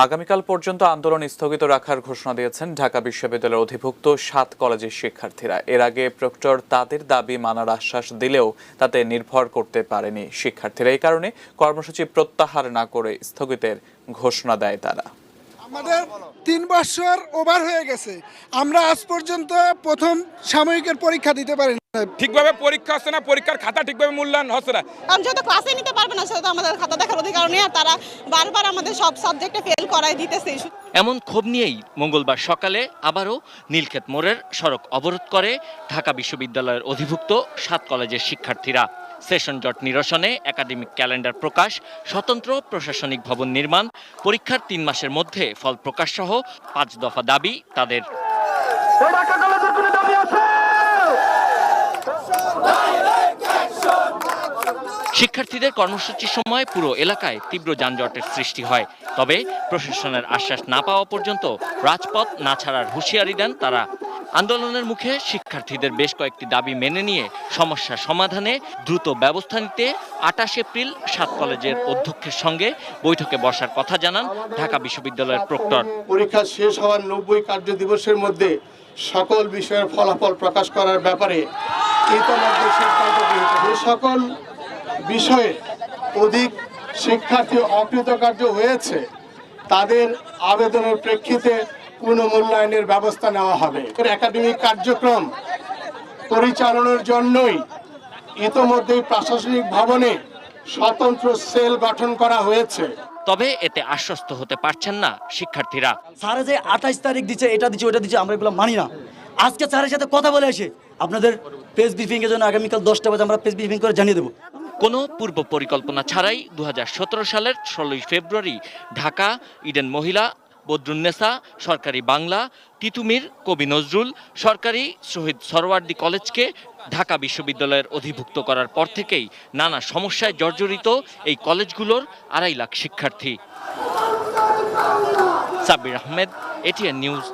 আগামীকাল পর্যন্ত আন্দোলন স্থগিত রাখার ঘোষণা দিয়েছেন ঢাকা বিশ্ববিদ্যালয়ের অধিভুক্ত 7 কলেজের শিক্ষার্থীরা। এর আগে প্রক্টর তাদের দাবি মানার আশ্বাস দিলেও তাতে নির্ভর করতে পারেনি শিক্ষার্থীরা। এই কারণে কর্মসূচি প্রত্যাহার না করে স্থগিতের ঘোষণা দেয় তারা। আমাদের 3 বছর ওভার হয়ে গেছে, আমরা আজ পর্যন্ত প্রথম সাময়িকের পরীক্ষা দিতে পারি না। ঠিকভাবে পরীক্ষা হচ্ছে না, পরীক্ষার খাতা ঠিকভাবে মূল্যায়ন হচ্ছে না। কারণ যেহেতু ক্লাসে নিতে পারবে না, সেহেতু আমাদের খাতা দেখার অধিকার নেই, আর তারা বারবার আমাদের সব সাবজেক্টে ফেল করায় দিতেছে। এমন ক্ষোভ নিয়েই মঙ্গলবার সকালে আবারও নীলক্ষেত মোড়ের সড়ক অবরোধ করে ঢাকা বিশ্ববিদ্যালয়ের অধিভুক্ত 7 কলেজের শিক্ষার্থীরা। সেশন জট নিরসনে একাডেমিক ক্যালেন্ডার প্রকাশ, স্বতন্ত্র প্রশাসনিক ভবন নির্মাণ, পরীক্ষার 3 মাসের মধ্যে ফল প্রকাশ সহ 5 দফা দাবি তাদের। শিক্ষার্থীদের কর্মসূচির সময় পুরো এলাকায় তীব্র যানজটের সৃষ্টি হয়। তবে প্রশাসনের আশ্বাস না পাওয়া পর্যন্ত রাজপথ না ছাড়ার হুঁশিয়ারি দেন তারা। আন্দোলনের মুখে শিক্ষার্থীদের বেশ কয়েকটি দাবি মেনে নিয়ে সমস্যা সমাধানে দ্রুত ব্যবস্থা নিতে 28 এপ্রিল 7 কলেজের অধ্যক্ষের সঙ্গে বৈঠকে বসার কথা জানান ঢাকা বিশ্ববিদ্যালয়ের প্রক্টর। পরীক্ষা শেষ হওয়ার 90 কার্য দিবসের মধ্যে সকল বিষয়ের ফলাফল প্রকাশ করার ব্যাপারে ইতিমধ্যে সিদ্ধান্ত হয়েছে। যে সকল বিষয়ে অধিক শিক্ষার্থী অকৃতকার্য হয়েছে তাদের আবেদনের প্রেক্ষিতে পুনঃমূল্যায়নের ব্যবস্থা নেওয়া হবে। একাডেমিক কার্যক্রম পরিচালনার জন্যই ইতিমধ্যেই প্রশাসনিক ভবনে স্বতন্ত্র সেল গঠন করা হয়েছে। তবে এতে আশ্বস্ত হতে পারছেন না শিক্ষার্থীরা। স্যারে যে 28 তারিখ দিচ্ছে, এটা দিচ্ছে ওটা দিচ্ছে, আমরা এগুলো মানি না। আজকে স্যারের সাথে কথা বলে এসে আপনাদের প্রেস ব্রিফিং এর জন্য আগামীকাল 10টা বাজে আমরা প্রেস ব্রিফিং করে জানিয়ে দেবো। কোনো পূর্ব পরিকল্পনা ছাড়াই 2017 সালের 16 ফেব্রুয়ারি ঢাকা, ইডেন মহিলা, বদরুন্নেসা, সরকারি বাংলা, তিতুমির, কবি নজরুল, সরকারি শহীদ সরওয়ার্দী কলেজকে ঢাকা বিশ্ববিদ্যালয়ের অধিভুক্ত করার পর থেকেই নানা সমস্যায় জর্জরিত এই কলেজগুলোর 2.5 লাখ শিক্ষার্থী। Sabbir Ahmed, ATN news,